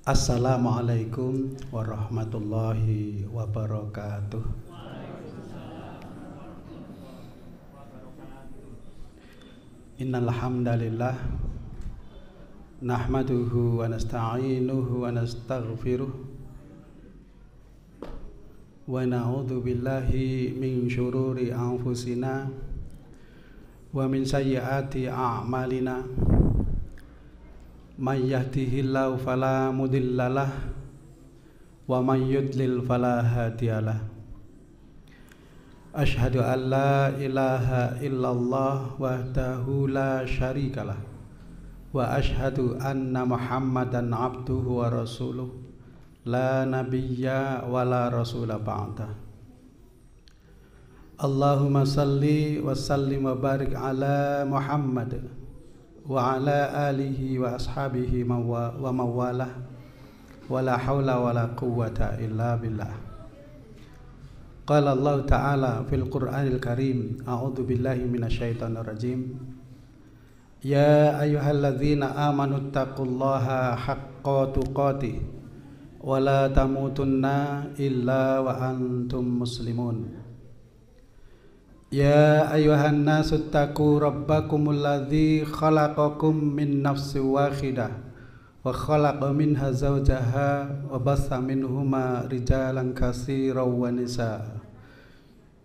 Assalamualaikum warahmatullahi wabarakatuh. Innal hamdalillah nahmaduhu wa nasta'inuhu wa nastaghfiruh wa na'udzu billahi min syururi anfusina wa min sayyiati a'malina. May yahdihillahu fala mudhillalah wa may yudlil fala hadiyalah. Asyhadu an la ilaha illallah wahdahu la syarikalah wa asyhadu anna Muhammadan abduhu wa rasuluh la nabiyya wa la rasula ba'dah. Allahumma salli wa sallim wa barik ala Muhammad wa ala alihi wa ashabihi wa mawalah wa la hawla wa la quwwata illa billah. Qala Allah ta'ala fil Qur'anil Karim, a'udzu billahi minasyaitonir rajim. Ya ayyuhalladzina amanu taqullaha haqqa tuqatih wa la tamutunna illa wa antum muslimun. Ya ayyuhan nasu taqu rabbakumul ladzi khalaqakum min nafsin wahidah wa khalaqa minha zawjaha wa bassa minhuma rijalan katsiran wa nisaa.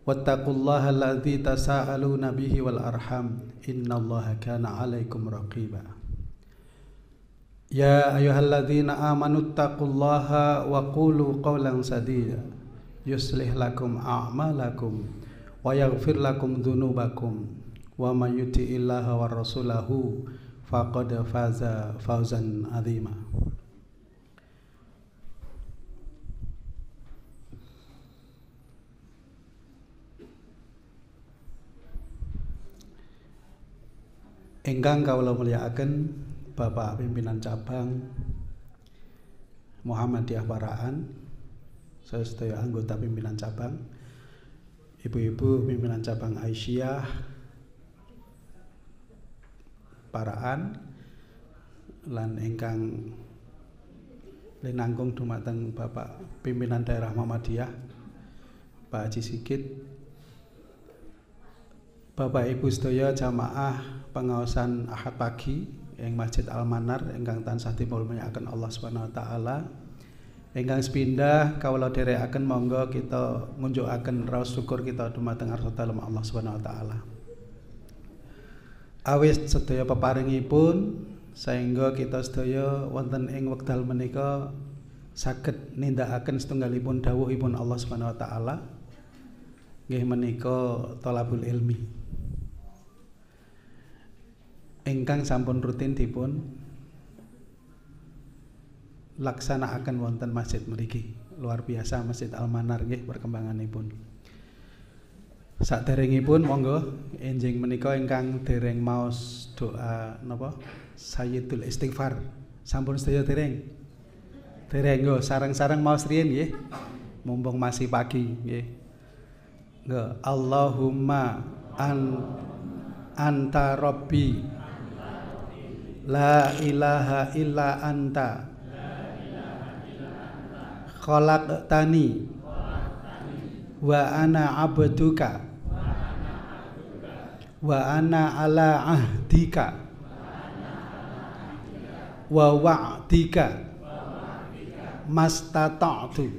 Wattaqullaha alladzi tasaaluna bihi wal arham innallaha kana 'alaikum raqiba. Ya ayyuhalladzina amanu taqullaha wa qulu qawlan sadida yuslih lakum a'malakum wa yaghfir lakum dzunubakum wa may yuti'illaha war rasulahu faqad faza fawzan 'azima. Ingkang kawula mulyakaken Bapak Pimpinan Cabang Muhammadiyah Paraan, sedaya anggota pimpinan cabang, ibu-ibu pimpinan cabang Aisyah Paraan, lan ingkang linangkung dumateng Bapak Pimpinan Daerah Muhammadiyah Pak Haji Sigit, Bapak Ibu sedaya jamaah pengaosan Ahad pagi ing Masjid Al-Manar ingkang tansah dimulyakaken Allah Subhanahu wa taala. Ingkang sepindah kawula dherekaken monggo kita ngunjukaken raos syukur kita dumateng arsa dalem Allah Subhanahu wa taala. Awis sedaya peparingipun sehingga kita sedaya wonten ing wekdal menika saged nindakaken setunggalipun dawuhipun Allah Subhanahu wa taala, nggih menika thalabul ilmi ingkang sampun rutin dipun laksanakaken wonten masjid mriki. Luar biasa Masjid Al-Manar nggih perkembanganipun. Saderengipun monggo enjing menika ingkang dereng maos doa napa Sayyidul Istighfar. Sampun sedaya dereng? Dereng nggo sareng-sareng maos riyin nggih. Mumpung masih pagi nggih. Nggo Allahumma anta rabbi la ilaha illa anta khalaqtani wa ana abduka wa ana ala ahdika wa wa'dika mastata'tu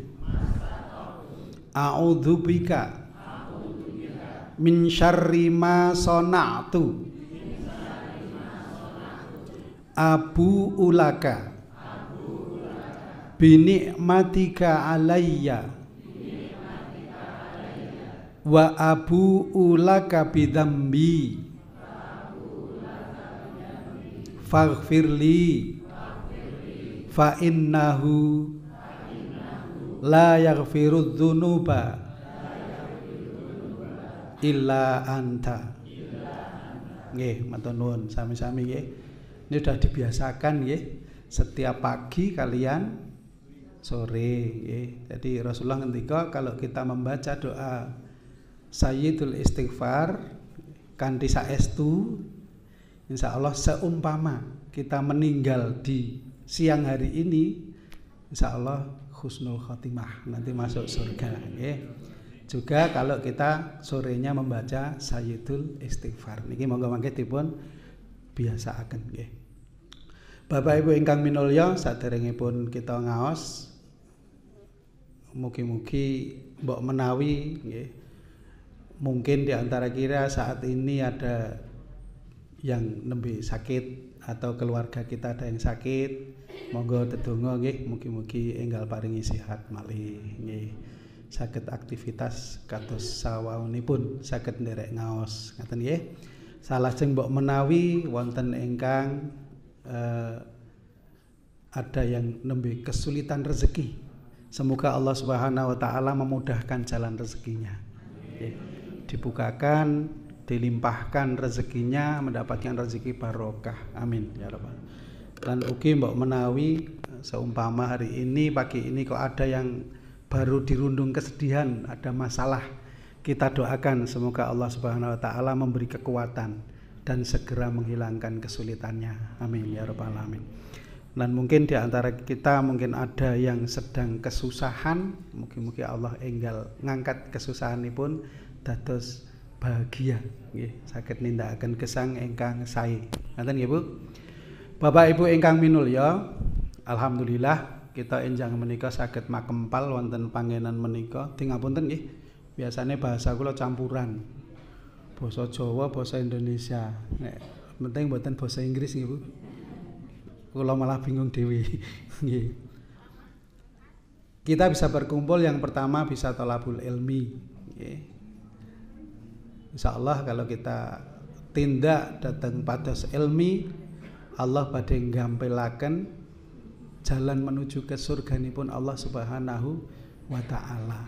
a'udzubika min syarri ma sana'tu abu ulaka binikmatika alayya wa abu ulaka bidambi faghfirli fa innahu la yaghfirudz dzunuba illa anta. Nggih, matur nuwun sami-sami nggih. Ini sudah dibiasakan nggih. Setiap pagi kalian sore nggih. Jadi Rasulullah ngendika kalau kita membaca doa Sayyidul Istighfar kanthi saestu insyaallah seumpama kita meninggal di siang hari ini insyaallah husnul khotimah nanti masuk surga nggih. Juga kalau kita sorenya membaca Sayyidul Istighfar niki monggo mangke dipun biasaaken nggih. Bapak Ibu ingkang minulya saderengipun kita ngaos mugi-mugi mbok menawi nggih. Mungkin di antara kita saat ini ada yang nembe sakit atau keluarga kita ada yang sakit, monggo tetunggo nggih mugi-mugi enggal paringi sehat malih nggih. Saged aktivitas kados sawaunipun saged nderek ngaos ngaten nggih. Salajeng mbok menawi wonten ingkang ada yang nembe kesulitan rezeki. Semoga Allah Subhanahu wa taala memudahkan jalan rezekinya. Nggih. Dibukakan, dilimpahkan rezekinya, mendapatkan rezeki barokah. Amin ya rabbal. Dan ugi mbok menawi seumpama hari ini pagi ini kok ada yang baru dirundung kesedihan, ada masalah, kita doakan semoga Allah Subhanahu wa taala memberi kekuatan dan segera menghilangkan kesulitannya. Amin ya rabbal alamin. Dan mungkin di antara kita mungkin ada yang sedang kesusahan, mugi-mugi Allah enggal ngangkat kesusahanipun dados bahagia nggih, saged nindakaken gesang ingkang sae. Ngoten nggih Bu. Bapak Ibu ingkang minulya, alhamdulillah kita enjang menika saged makempal wonten panggenan menika. Tingapunten nggih. Biasane bahasa kula campuran. Basa Jawa, basa Indonesia. Nek penting mboten basa Inggris nggih Bu. Kula malah bingung dhewe. Nggih. Kita bisa berkumpul yang pertama bisa thalabul ilmi nggih. Insyaallah kalau kita tindak datang pados ilmi, Allah badhe nggampelaken jalan menuju ke surganipun Allah Subhanahu wa taala.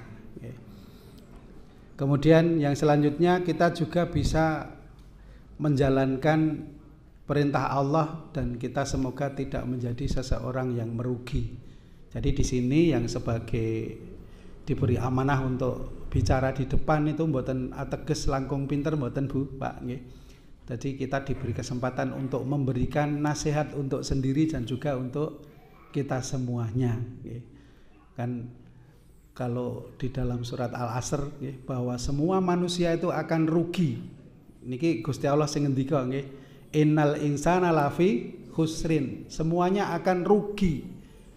Kemudian yang selanjutnya kita juga bisa menjalankan perintah Allah dan kita semoga tidak menjadi seseorang yang merugi. Jadi di sini yang sebagai diberi amanah untuk bicara di depan itu mboten ateges langkung pinter mboten Bu, Pak nggih. Jadi kita diberi kesempatan untuk memberikan nasihat untuk sendiri dan juga untuk kita semuanya nggih. Kan kalau di dalam surat Al-Asr nggih bahwa semua manusia itu akan rugi. Niki Gusti Allah sing ngendika nggih, innal insana lafi khusrin. Semuanya akan rugi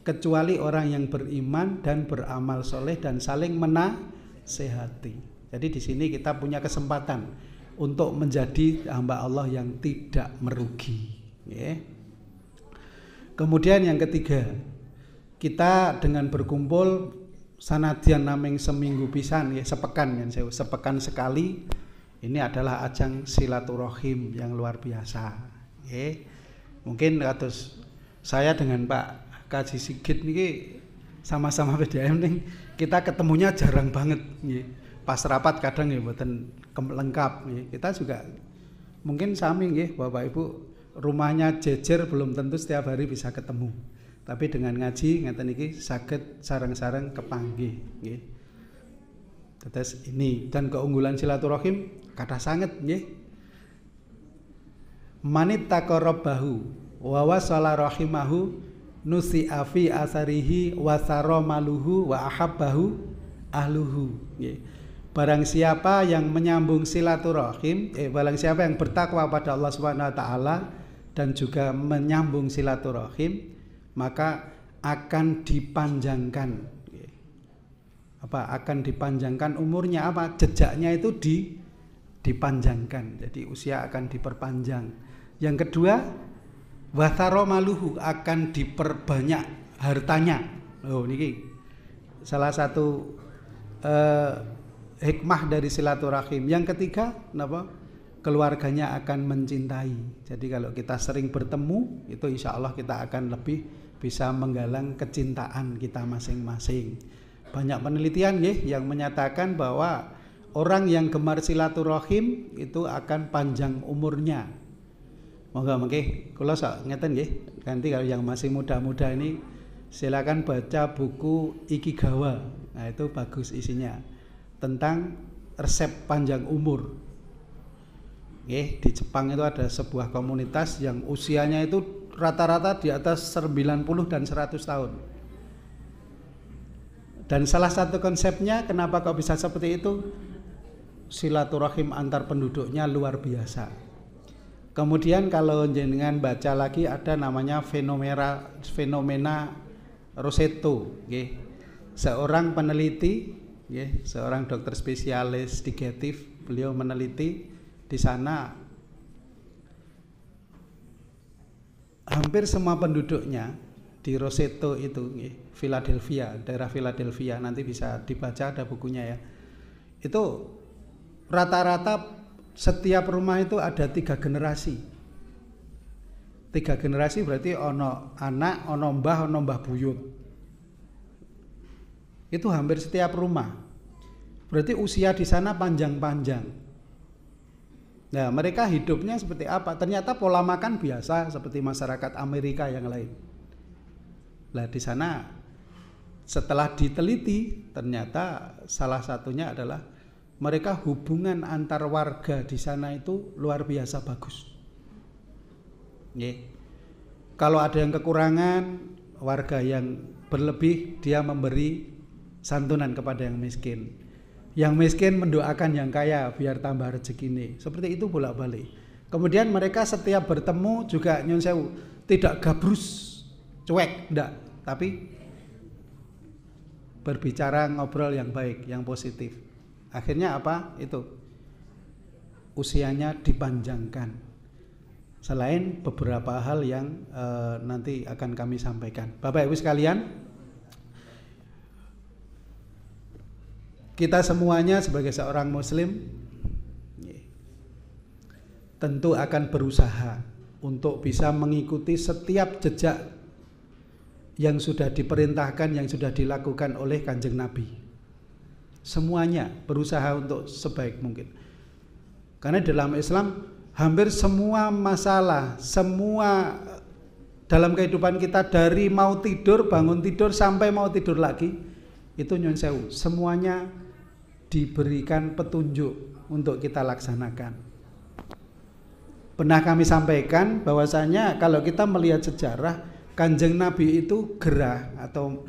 kecuali orang yang beriman dan beramal soleh dan saling menasehati. Jadi di sini kita punya kesempatan untuk menjadi hamba Allah yang tidak merugi. Kemudian yang ketiga, kita dengan berkumpul sanadyan naming seminggu pisan, sepekan sekali, ini adalah ajang silaturahim yang luar biasa. Mungkin kados saya dengan Pak Kaji Sigit niki sama-sama PDM nih, kita ketemunya jarang banget nggih. Pas rapat kadang nggih mboten lengkap nggih. Kita juga mungkin sami nggih Bapak Ibu, rumahnya jejer belum tentu setiap hari bisa ketemu. Tapi dengan ngaji ngeten iki saged sareng-sareng kepanggih nggih. Tetes ini dan keunggulan silaturahim kathah sanget nggih. Manit taqarrabahu wa wasala rahimahu nusi'a fi asarihi wa saramaluhu wa ahabbahu ahluhu. Barang siapa yang menyambung silaturahim, barang siapa yang bertakwa pada Allah Subhanahu wa taala dan juga menyambung silaturahim, maka akan dipanjangkan akan dipanjangkan umurnya, jejaknya itu dipanjangkan. Jadi usia akan diperpanjang. Yang kedua, wasaramaluhu akan diperbanyak hartanya. Niki salah satu hikmah dari silaturahim. Yang ketiga, keluarganya akan mencintai. Jadi kalau kita sering bertemu, itu insya Allah kita akan lebih bisa menggalang kecintaan kita masing-masing. Banyak penelitian yang menyatakan bahwa orang yang gemar silaturahim itu akan panjang umurnya. Moga mengke kula sak ngeten nggih. Ganti kalau yang masih muda-muda ini silakan baca buku Ikigawa. Nah, itu bagus isinya. Tentang resep panjang umur. Di Jepang itu ada sebuah komunitas yang usianya itu rata-rata di atas 90 dan 100 tahun. Dan salah satu konsepnya kenapa kok bisa seperti itu? Silaturahim antar penduduknya luar biasa. Kemudian kalau jenengan baca lagi ada namanya fenomena Rossetto, seorang peneliti, seorang dokter spesialis digestif, beliau meneliti di sana hampir semua penduduknya di Rossetto itu, Philadelphia, daerah Philadelphia, nanti bisa dibaca ada bukunya ya. Itu rata-rata setiap rumah itu ada 3 generasi. 3 generasi berarti ono anak, ono mbah buyut. Itu hampir setiap rumah. Berarti usia di sana panjang-panjang. Nah, mereka hidupnya seperti apa? Ternyata pola makan biasa seperti masyarakat Amerika yang lain. Nah, di sana setelah diteliti ternyata salah satunya adalah mereka hubungan antar warga di sana itu luar biasa bagus. Kalau ada yang kekurangan, warga yang berlebih dia memberi santunan kepada yang miskin. Yang miskin mendoakan yang kaya biar tambah rezeki ini. Seperti itu bolak-balik. Kemudian mereka setiap bertemu juga nyun sewu tidak gabrus, cuek, enggak, tapi berbicara ngobrol yang baik, yang positif. Akhirnya apa? Itu usianya dipanjangkan. Selain beberapa hal yang nanti akan kami sampaikan. Bapak Ibu sekalian, kita semuanya sebagai seorang muslim tentu akan berusaha untuk bisa mengikuti setiap jejak yang sudah diperintahkan, yang sudah dilakukan oleh Kanjeng Nabi. Semuanya berusaha untuk sebaik mungkin. Karena dalam Islam hampir semua masalah, semua dalam kehidupan kita dari mau tidur, bangun tidur sampai mau tidur lagi, itu nyun sewu, semuanya diberikan petunjuk untuk kita laksanakan. Pernah kami sampaikan bahwasanya kalau kita melihat sejarah, Kanjeng Nabi itu gerah atau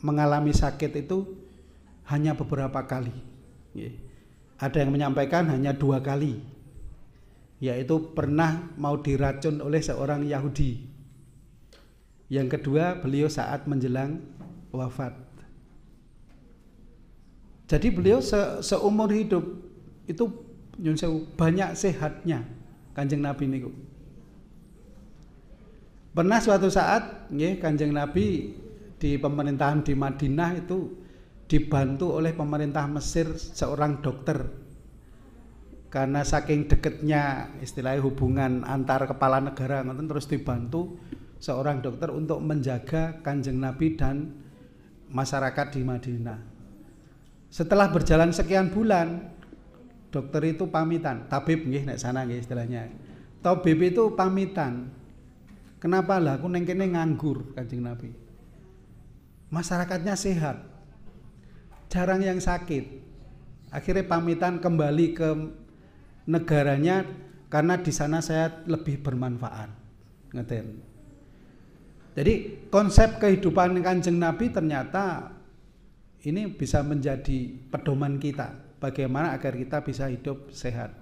mengalami sakit itu hanya beberapa kali. Ada yang menyampaikan hanya 2 kali, yaitu pernah mau diracun oleh seorang Yahudi. Yang kedua beliau saat menjelang wafat. Jadi beliau seumur hidup itu nyun sewu banyak sehatnya Kanjeng Nabi niku. Pernah suatu saat Kanjeng Nabi di pemerintahan di Madinah itu dibantu oleh pemerintah Mesir seorang dokter. Karena saking deketnya istilahnya hubungan antar kepala negara, terus dibantu seorang dokter untuk menjaga Kanjeng Nabi dan masyarakat di Madinah. Setelah berjalan sekian bulan, dokter itu pamitan, tabib nek sana istilahnya. Tabib itu pamitan. Kenapa lah aku neng kene nganggur Kanjeng Nabi? Masyarakatnya sehat, jarang yang sakit. Akhirnya pamitan kembali ke negaranya karena di sana saya lebih bermanfaat. Ngeten. Jadi konsep kehidupan Kanjeng Nabi ternyata ini bisa menjadi pedoman kita bagaimana agar kita bisa hidup sehat.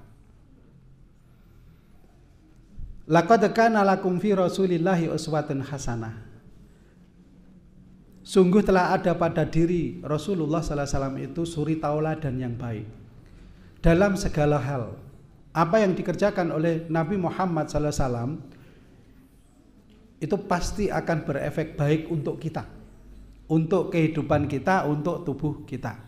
Laqad kana lakum fi Rasulillahi uswatun hasanah. Sungguh telah ada pada diri Rasulullah sallallahu alaihi wasallam itu suri tauladan yang baik dalam segala hal. Apa yang dikerjakan oleh Nabi Muhammad sallallahu alaihi wasallam itu pasti akan berefek baik untuk kita, untuk kehidupan kita, untuk tubuh kita.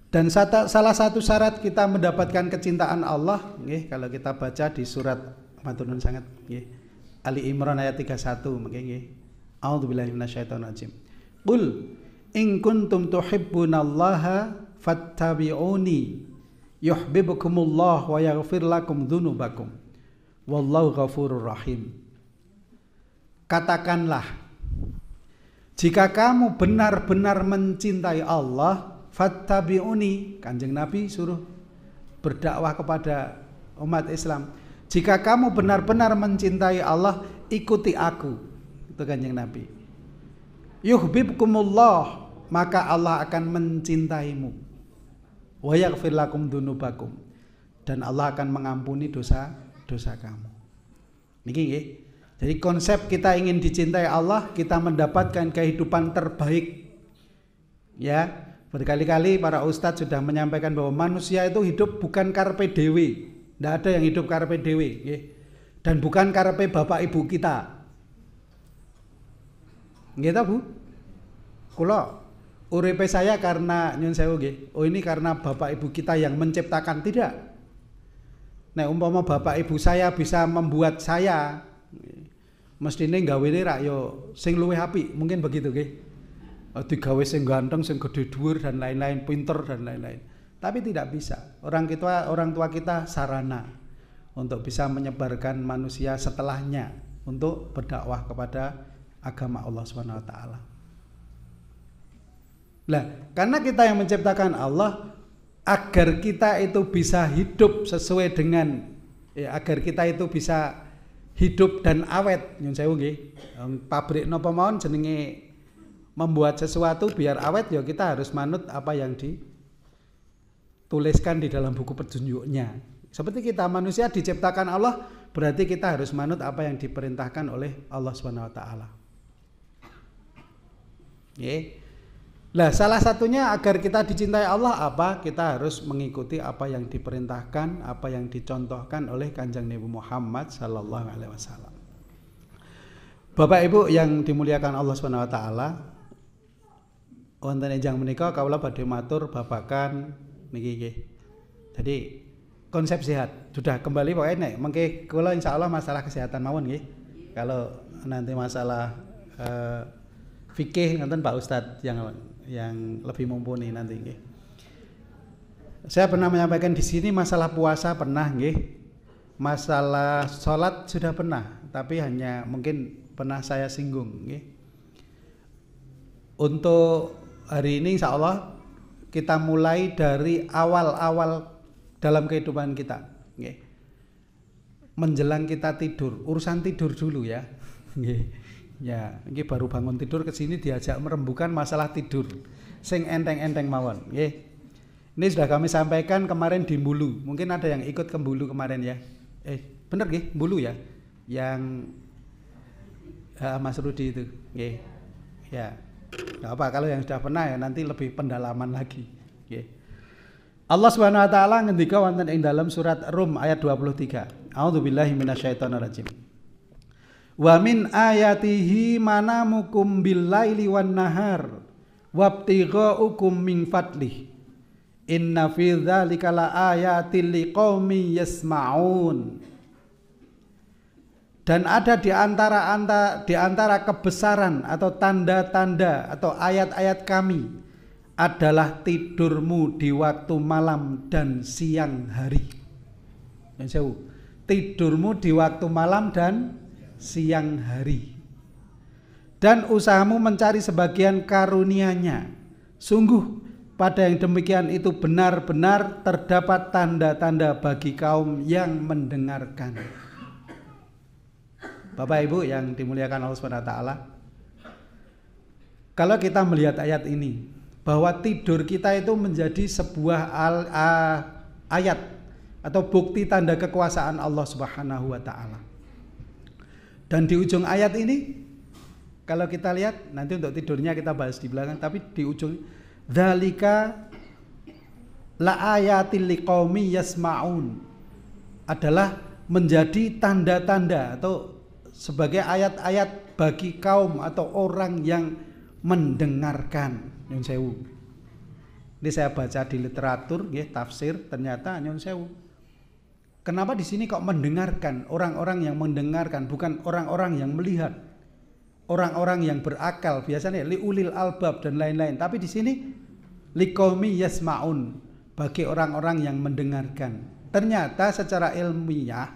Dan salah satu syarat kita mendapatkan kecintaan Allah, kalau kita baca di surat maturun sangat, Ali Imran ayat 31, nggih. A'udzubillahi minasyaitonirrajim. Qul in kuntum tuhibbunallaha fattabi'uni yuhibbukumullah wa yaghfir lakum dzunubakum wallahu ghafurur rahim. katakanlah, jika kamu benar-benar mencintai Allah, fattabi'uni. Kanjeng Nabi suruh berdakwah kepada umat Islam. Jika kamu benar-benar mencintai Allah, ikuti aku. Itu Kanjeng Nabi. Yuhibbukumullah, maka Allah akan mencintaimu. Wa yaghfir lakum dzunubakum, dan Allah akan mengampuni dosa-dosa kamu. Niki nggih. Jadi konsep kita ingin dicintai Allah, kita mendapatkan kehidupan terbaik. Ya, berkali-kali para ustadz sudah menyampaikan bahwa manusia itu hidup bukan karpe dewe. Tidak ada yang hidup karpe dewe, nggih. Dan bukan karpe bapak ibu kita. Nggih ta, Bu? Kula uripe saya karena nyun sewu nggih. Oh, ini karena bapak ibu kita yang menciptakan, tidak. Nek umpama bapak ibu saya bisa membuat saya, mestine gawene rak yo sing luwih apik, mungkin begitu nggih. Digawe sing ganteng, sing gede dhuwur dan lain-lain, pinter dan lain-lain. Tapi tidak bisa. Orang tua kita sarana untuk bisa menyebarkan manusia setelahnya untuk berdakwah kepada agama Allah Subhanahu wa taala. Nah, karena kita yang menciptakan Allah, agar kita itu bisa hidup sesuai dengan agar kita itu bisa hidup dan awet, nyun sewu nggih. Pabrik napa mawon jenenge membuat sesuatu biar awet, ya kita harus manut apa yang dituliskan di dalam buku petunjuknya. Seperti kita manusia diciptakan Allah, berarti kita harus manut apa yang diperintahkan oleh Allah Subhanahu wa taala. Lah, salah satunya agar kita dicintai Allah apa? Kita harus mengikuti apa yang diperintahkan, apa yang dicontohkan oleh Kanjeng Nabi Muhammad sallallahu alaihi wasallam. Bapak Ibu yang dimuliakan Allah Subhanahu wa taala, wonten enjang menika kawula badhe matur babakan niki nggih. Jadi konsep sehat sudah kembali pokoknya nek mengke kula insyaallah masalah kesehatan mawon nggih. Kalau nanti masalah fikih nanten Pak Ustadz yang lebih mumpuni nanti nggih. Saya pernah menyampaikan di sini masalah puasa pernah nggih. Masalah sholat sudah pernah, tapi hanya mungkin pernah saya singgung nggih. Untuk hari ini insyaallah kita mulai dari awal-awal dalam kehidupan kita nggih. Menjelang kita tidur, urusan tidur dulu ya. Nggih. Ya, ini baru bangun tidur ke sini diajak merembukan masalah tidur. Sing enteng-enteng mawon, nggih. Ini sudah kami sampaikan kemarin di Mbulu. Mungkin ada yang ikut ke Mbulu kemarin ya. Bener nggih, Mbulu ya. Yang Mas Rudi itu, nggih. Ya. Enggak apa kalau yang sudah pernah ya nanti lebih pendalaman lagi, nggih. Allah Subhanahu wa taala ngendika wonten ing dalam surat Rum ayat 23. A'udzubillahi minasyaitonirrajim. Wa min ayatihi manamukum bil-laili wan-nahar wabtigha'ukum min fadlih. Inna fi dzalika laayatil liqaumin yasma'un. Dan ada di antara kebesaran atau tanda-tanda atau ayat-ayat kami adalah tidurmu di waktu malam dan siang hari. Tidurmu di waktu malam dan siang hari, dan usahamu mencari sebagian karunia-Nya. Sungguh pada yang demikian itu benar-benar terdapat tanda-tanda bagi kaum yang mendengarkan. Bapak Ibu yang dimuliakan Allah Subhanahu wa taala, kalau kita melihat ayat ini bahwa tidur kita itu menjadi sebuah ayat atau bukti tanda kekuasaan Allah Subhanahu wa taala. Dan di ujung ayat ini kalau kita lihat, nanti untuk tidurnya kita bahas di belakang, tapi di ujung dzalika la ayatil liqaumi yasmaun adalah menjadi tanda-tanda atau sebagai ayat-ayat bagi kaum atau orang yang mendengarkan. Nyun sewu. Ini saya baca di literatur nggih, tafsir, ternyata nyun sewu. Kenapa di sini kok mendengarkan? Orang-orang yang mendengarkan, bukan orang-orang yang melihat. Orang-orang yang berakal, biasanya liulil albab dan lain-lain. Tapi di sini liqaumi yasmaun, bagi orang-orang yang mendengarkan. Ternyata secara ilmiah,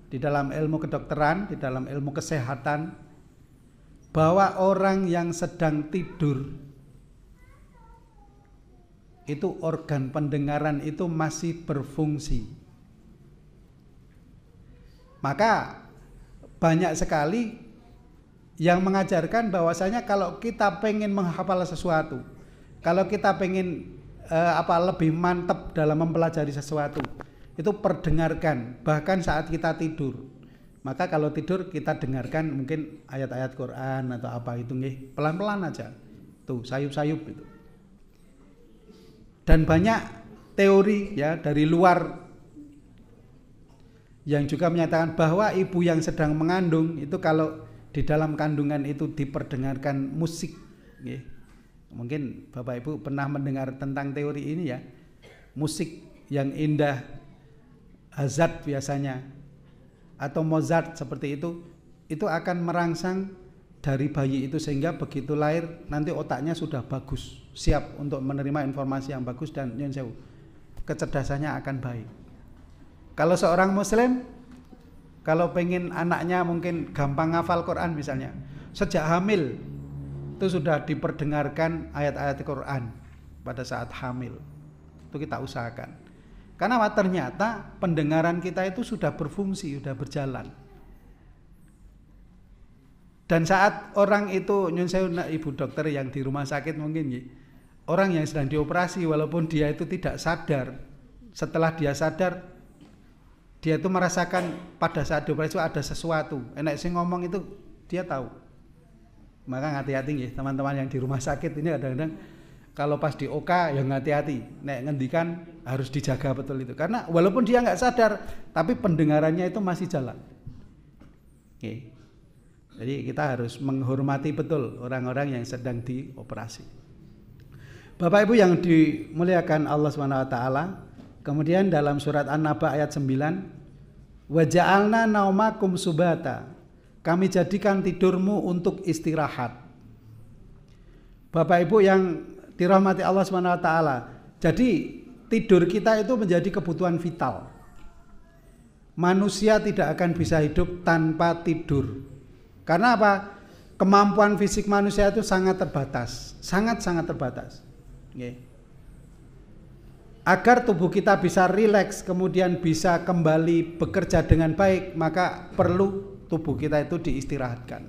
di dalam ilmu kedokteran, di dalam ilmu kesehatan, bahwa orang yang sedang tidur itu organ pendengaran itu masih berfungsi. Maka banyak sekali yang mengajarkan bahwasanya kalau kita pengen menghafal sesuatu, kalau kita pengen lebih mantap dalam mempelajari sesuatu, itu perdengarkan bahkan saat kita tidur. Maka kalau tidur kita dengarkan mungkin ayat-ayat Quran atau apa itu nggih, pelan-pelan aja. Tuh, sayup-sayup itu. Dan banyak teori ya dari luar yang juga menyatakan bahwa ibu yang sedang mengandung itu kalau di dalam kandungan itu diperdengarkan musik, nggih. Mungkin Bapak Ibu pernah mendengar tentang teori ini ya. Musik yang indah, Hazard biasanya atau Mozart seperti itu akan merangsang dari bayi itu sehingga begitu lahir nanti otaknya sudah bagus, siap untuk menerima informasi yang bagus dan nyun sewu, kecerdasannya akan baik. Kalau seorang muslim kalau pengen anaknya mungkin gampang ngafal Quran misalnya, sejak hamil itu sudah diperdengarkan ayat-ayat Quran pada saat hamil. Itu kita usahakan. Karena ternyata pendengaran kita itu sudah berfungsi, sudah berjalan. Dan saat orang itu, nyun sewu ibu dokter yang di rumah sakit mungkin ya, orang yang sedang dioperasi walaupun dia itu tidak sadar, setelah dia sadar dia itu merasakan pada saat dioperasi itu ada sesuatu. Enak sih ngomong itu dia tahu. Maka hati-hati ya teman-teman yang di rumah sakit ini kadang-kadang kalau pas di OK yang hati-hati. Nek ngendikan harus dijaga betul itu. Karena walaupun dia nggak sadar, tapi pendengarannya itu masih jalan. Oke. Jadi kita harus menghormati betul orang-orang yang sedang dioperasi. Bapak Ibu yang dimuliakan Allah SWT, kemudian dalam surat An-Naba ayat 9, wa ja'alna naumakum subata, kami jadikan tidurmu untuk istirahat. Bapak Ibu yang dirahmati Allah SWT, jadi tidur kita itu menjadi kebutuhan vital. Manusia tidak akan bisa hidup tanpa tidur. Karena apa? Kemampuan fisik manusia itu sangat terbatas, sangat-sangat terbatas. Okay. Agar tubuh kita bisa rileks, kemudian bisa kembali bekerja dengan baik, maka perlu tubuh kita itu diistirahatkan.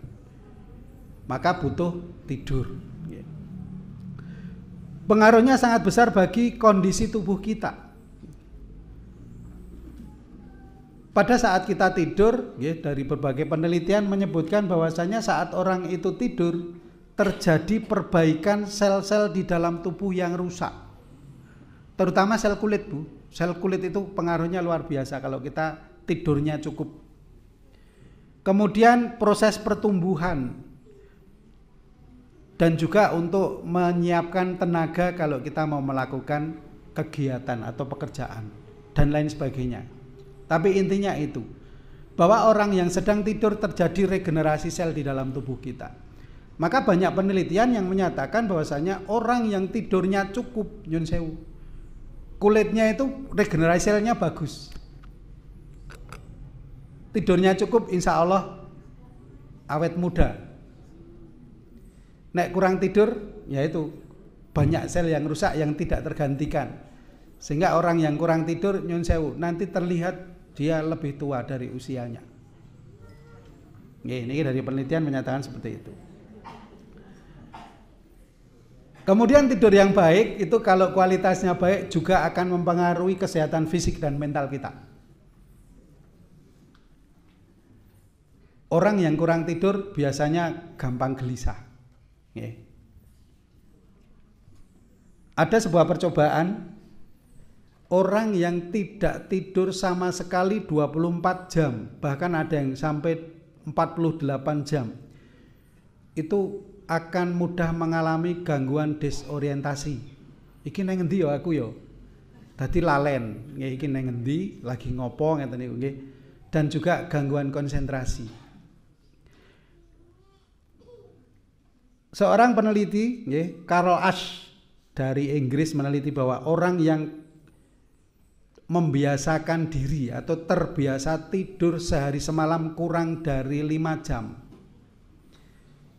Maka butuh tidur. Okay. Pengaruhnya sangat besar bagi kondisi tubuh kita. Pada saat kita tidur, ya, dari berbagai penelitian menyebutkan bahwasanya saat orang itu tidur terjadi perbaikan sel-sel di dalam tubuh yang rusak, terutama sel kulit, Bu. Sel kulit itu pengaruhnya luar biasa kalau kita tidurnya cukup. Kemudian proses pertumbuhan dan juga untuk menyiapkan tenaga kalau kita mau melakukan kegiatan atau pekerjaan dan lain sebagainya. Tapi intinya itu, bahwa orang yang sedang tidur terjadi regenerasi sel di dalam tubuh kita. Maka banyak penelitian yang menyatakan bahwasanya orang yang tidurnya cukup, nyun sewu, kulitnya itu regenerasi selnya bagus. Tidurnya cukup, insya Allah awet muda. Nek kurang tidur, yaitu banyak sel yang rusak yang tidak tergantikan. Sehingga orang yang kurang tidur, nyun sewu, nanti terlihat dia lebih tua dari usianya. Ini dari penelitian menyatakan seperti itu. Kemudian tidur yang baik itu kalau kualitasnya baik juga akan mempengaruhi kesehatan fisik dan mental kita. Orang yang kurang tidur biasanya gampang gelisah. Ada sebuah percobaan, orang yang tidak tidur sama sekali 24 jam, bahkan ada yang sampai 48 jam, itu akan mudah mengalami gangguan disorientasi. Iki nang ngendi ya aku ya? Dadi lalen, nggih iki nang ngendi, lagi ngopo ngeten niku nggih. Dan juga gangguan konsentrasi. Seorang peneliti, nggih, Carol Ash dari Inggris meneliti bahwa orang yang membiasakan diri atau terbiasa tidur sehari semalam kurang dari 5 jam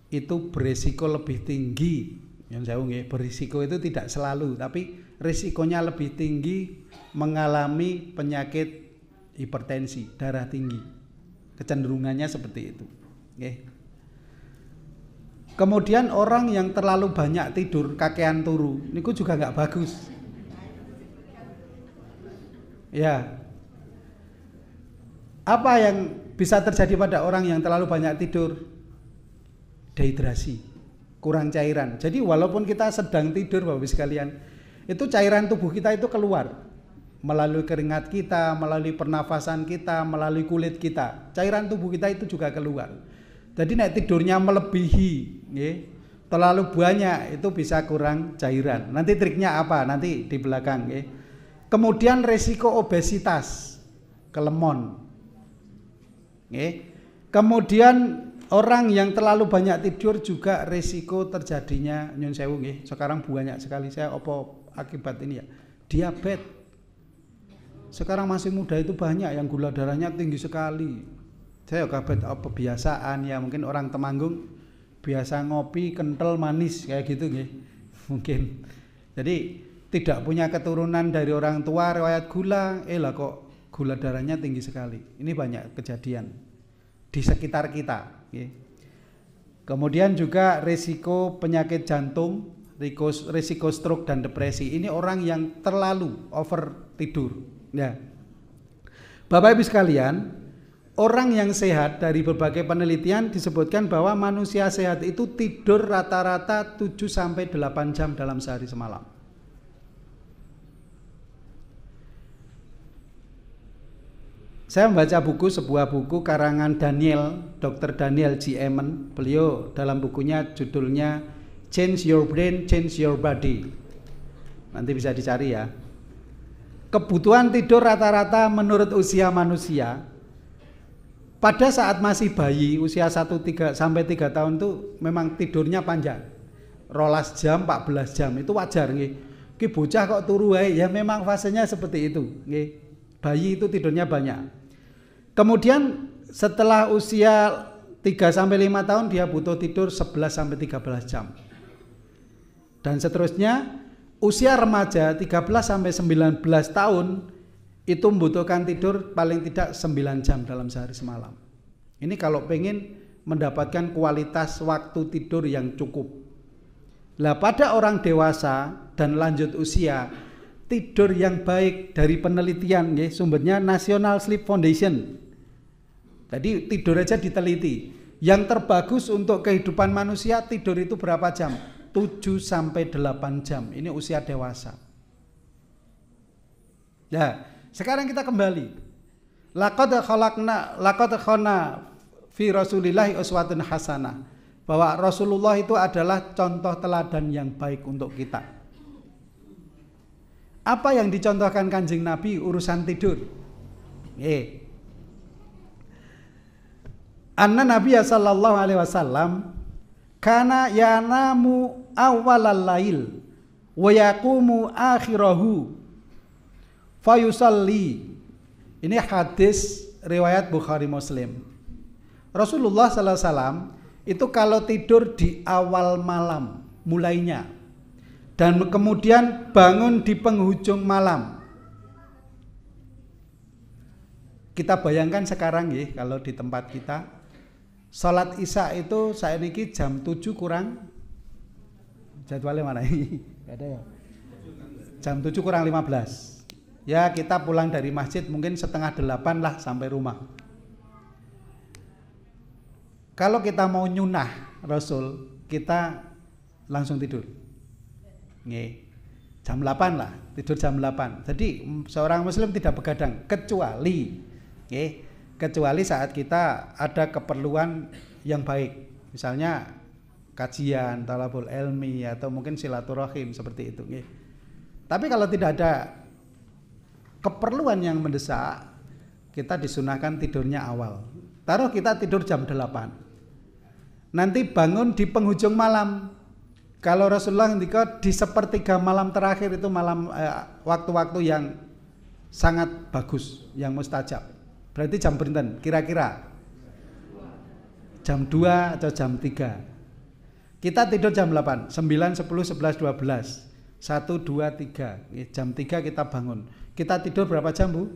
itu berisiko lebih tinggi. Yang saya nggih, berisiko itu tidak selalu, tapi risikonya lebih tinggi mengalami penyakit hipertensi, darah tinggi. Kecenderungannya seperti itu. Nggih. Kemudian orang yang terlalu banyak tidur, kakean turu, niku juga nggak bagus. Ya. Apa yang bisa terjadi pada orang yang terlalu banyak tidur? Dehidrasi, kurang cairan. Jadi walaupun kita sedang tidur Bapak Ibu sekalian, itu cairan tubuh kita itu keluar melalui keringat kita, melalui pernafasan kita, melalui kulit kita. Cairan tubuh kita itu juga keluar. Jadi nek tidurnya melebihi, terlalu banyak, itu bisa kurang cairan. Nanti triknya apa? Nanti di belakang. Kemudian resiko obesitas, kelemon. Kemudian orang yang terlalu banyak tidur juga resiko terjadinya nyun sewu nggih. Sekarang banyak sekali saya akibat ini ya. Diabetes. Sekarang masih muda itu banyak yang gula darahnya tinggi sekali. Saya kaget kebiasaan ya, mungkin orang Temanggung biasa ngopi kental manis kayak gitu nggih. Mungkin. Jadi tidak punya keturunan dari orang tua riwayat gula, lah kok gula darahnya tinggi sekali. Ini banyak kejadian di sekitar kita. Kemudian juga risiko penyakit jantung, risiko stroke dan depresi. Ini orang yang terlalu over tidur. Ya. Bapak Ibu sekalian, orang yang sehat dari berbagai penelitian disebutkan bahwa manusia sehat itu tidur rata-rata 7-8 jam dalam sehari semalam. Saya membaca sebuah buku karangan Dr. Daniel G. Amen. Beliau dalam bukunya judulnya Change Your Brain, Change Your Body. Nanti bisa dicari ya. Kebutuhan tidur rata-rata menurut usia manusia pada saat masih bayi, usia 1-3 sampai 3 tahun itu memang tidurnya panjang. 12 jam, 14 jam itu wajar nggih. Ki bocah kok turu wae, ya memang fasenya seperti itu nggih. Bayi itu tidurnya banyak. Kemudian setelah usia 3-5 tahun dia butuh tidur 11-13 jam. Dan seterusnya usia remaja 13-19 tahun itu membutuhkan tidur paling tidak 9 jam dalam sehari semalam. Ini kalau pengen mendapatkan kualitas waktu tidur yang cukup. Lah pada orang dewasa dan lanjut usia, tidur yang baik dari penelitian, sumbernya National Sleep Foundation. Jadi tidur aja diteliti. Yang terbagus untuk kehidupan manusia tidur itu berapa jam? 7-8 jam. Ini usia dewasa. Ya, sekarang kita kembali. Laqad khana fi Rasulillahi uswatun hasanah. Bahwa Rasulullah itu adalah contoh teladan yang baik untuk kita. Apa yang dicontohkan Kanjeng Nabi urusan tidur? Anna Nabi sallallahu alaihi wasallam kana yanamu awwalal lail wa yaqumu akhirahu fayusalli. Ini hadis riwayat Bukhari Muslim. Rasulullah sallallahu alaihi wasallam itu kalau tidur di awal malam mulainya dan kemudian bangun di penghujung malam. Kita bayangkan sekarang ya, kalau di tempat kita salat Isya itu saya niki jam 7 kurang, jadwalnya mana ini? Gak ada ya? Jam 7 kurang 15. Ya kita pulang dari masjid mungkin 7:30 lah sampai rumah. Kalau kita mau nyunah Rasul, kita langsung tidur. Nggih. Jam 8 lah, tidur jam 8. Jadi seorang muslim tidak begadang kecuali saat kita ada keperluan yang baik. Misalnya kajian, talabul ilmi atau mungkin silaturahim seperti itu. Tapi kalau tidak ada keperluan yang mendesak, kita disunahkan tidurnya awal. Taruh kita tidur jam 8. Nanti bangun di penghujung malam. Kalau Rasulullah ngendika di sepertiga malam terakhir itu malam waktu-waktu yang sangat bagus, yang mustajab. Berarti jam berinten kira-kira jam 2 atau jam 3. Kita tidur jam 8, 9, 10, 11, 12, 1, 2, 3. Jam 3 kita bangun. Kita tidur berapa jam, Bu?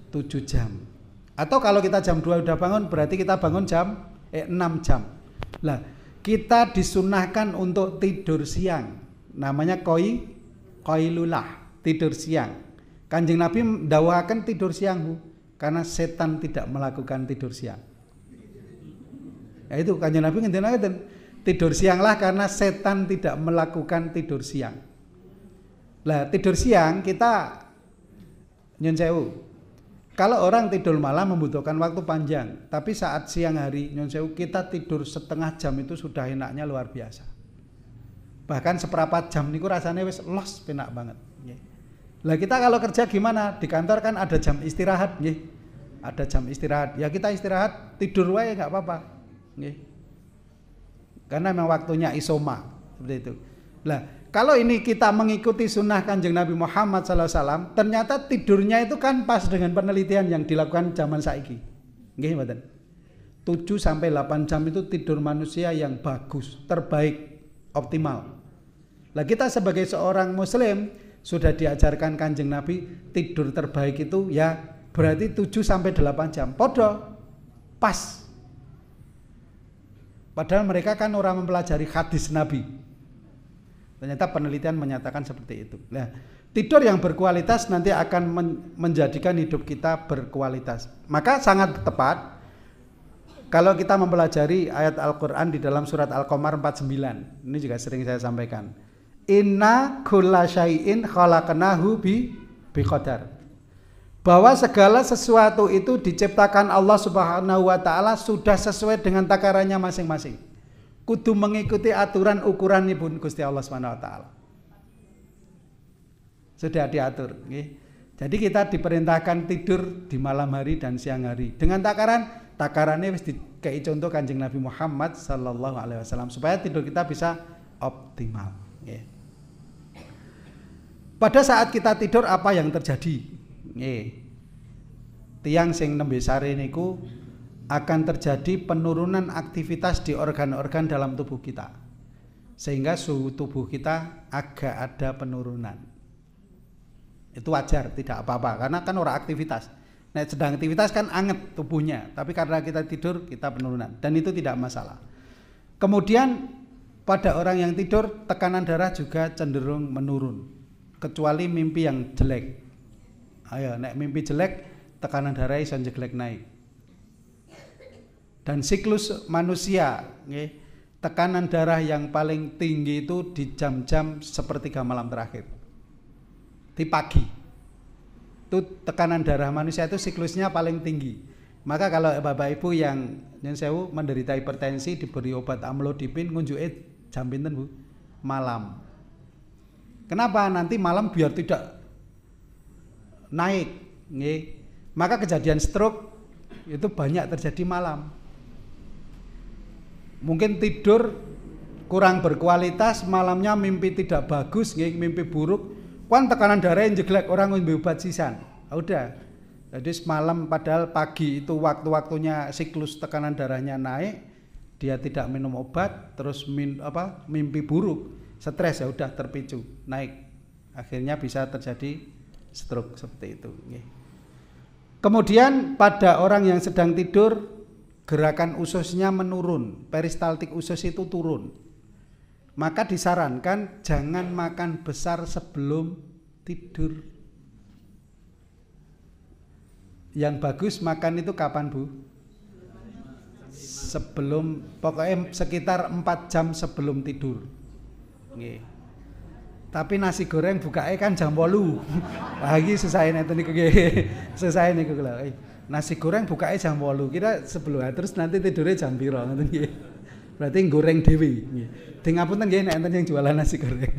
7 jam. Atau kalau kita jam 2 udah bangun, berarti kita bangun 6 jam. Lah, kita disunahkan untuk tidur siang. Namanya qailulah, tidur siang. Kanjeng Nabi mendawahkan tidur siang, Bu, karena setan tidak melakukan tidur siang. Ya itu Kanjeng Nabi ngendikaken tidur sianglah karena setan tidak melakukan tidur siang. Lah tidur siang kita nyun sewu. Kalau orang tidur malam membutuhkan waktu panjang, tapi saat siang hari nyun sewu kita tidur setengah jam itu sudah enaknya luar biasa. Bahkan seperempat jam niku rasanya wis los penak banget. Lah kita kalau kerja gimana? Di kantor kan ada jam istirahat, nggih. Ada jam istirahat. Ya kita istirahat, tidur wae enggak apa-apa. Nggih. Karena memang waktunya isoma, seperti itu. Lah, kalau ini kita mengikuti sunnah Kanjeng Nabi Muhammad SAW, ternyata tidurnya itu kan pas dengan penelitian yang dilakukan zaman saiki. Nggih, mboten. 7 sampai 8 jam itu tidur manusia yang bagus, terbaik, optimal. Lah kita sebagai seorang muslim sudah diajarkan Kanjeng Nabi tidur terbaik itu ya berarti 7 sampai 8 jam. Podo pas. Padahal mereka kan orang mempelajari hadis Nabi. Ternyata penelitian menyatakan seperti itu. Nah, tidur yang berkualitas nanti akan menjadikan hidup kita berkualitas. Maka sangat tepat kalau kita mempelajari ayat Al-Qur'an di dalam surat Al-Qamar 49. Ini juga sering saya sampaikan. Inna kulla syai'in khalaqnahu biqadar. Bahwa segala sesuatu itu diciptakan Allah Subhanahu wa taala sudah sesuai dengan takarannya masing-masing. Kudu mengikuti aturan ukuranipun Gusti Allah Subhanahu wa taala. Sudah diatur, nggih. Jadi kita diperintahkan tidur di malam hari dan siang hari. Dengan takarannya wis dikei contoh Kanjeng Nabi Muhammad sallallahu alaihi wasallam supaya tidur kita bisa optimal, nggih. Pada saat kita tidur apa yang terjadi? Tiang sing nembe sare niku akan terjadi penurunan aktivitas di organ-organ dalam tubuh kita, sehingga suhu tubuh kita agak ada penurunan. Itu wajar, tidak apa-apa, karena kan orang aktivitas. Nah, sedang aktivitas kan anget tubuhnya, tapi karena kita tidur kita penurunan, dan itu tidak masalah. Kemudian pada orang yang tidur tekanan darah juga cenderung menurun, kecuali mimpi yang jelek. Ayo, nek mimpi jelek, tekanan darah iso jeglek naik. Dan siklus manusia, tekanan darah yang paling tinggi itu di jam-jam sepertiga malam terakhir, di pagi. Itu tekanan darah manusia itu siklusnya paling tinggi. Maka kalau bapak ibu yang sewu menderita hipertensi diberi obat amlodipin, ngunjuke jam pinten, Bu? Malam. Kenapa? Nanti malam biar tidak naik, nggih. Maka kejadian stroke itu banyak terjadi malam. Mungkin tidur kurang berkualitas, malamnya mimpi tidak bagus, nggih, mimpi buruk, kan tekanan darah yang jeglek, orang ngombe obat sisan. Udah. Jadi semalam padahal pagi itu waktu-waktunya siklus tekanan darahnya naik, dia tidak minum obat, terus mimpi buruk, stres, ya udah terpicu, naik. Akhirnya bisa terjadi stroke seperti itu. Kemudian pada orang yang sedang tidur, gerakan ususnya menurun, peristaltik usus itu turun. Maka disarankan jangan makan besar sebelum tidur. Yang bagus makan itu kapan, Bu? Sebelum, pokoknya sekitar 4 jam sebelum tidur. Tapi nasi goreng bukake kan jam 8. Lah iki susah niku nggih. Susah niku lho. Nasi goreng bukake jam 8. Kira sebelum terus nanti tidurnya jam piro ngoten nggih. Berarti goreng dhewe nggih. Ding ngapunten nggih nek enten yang jualan nasi goreng.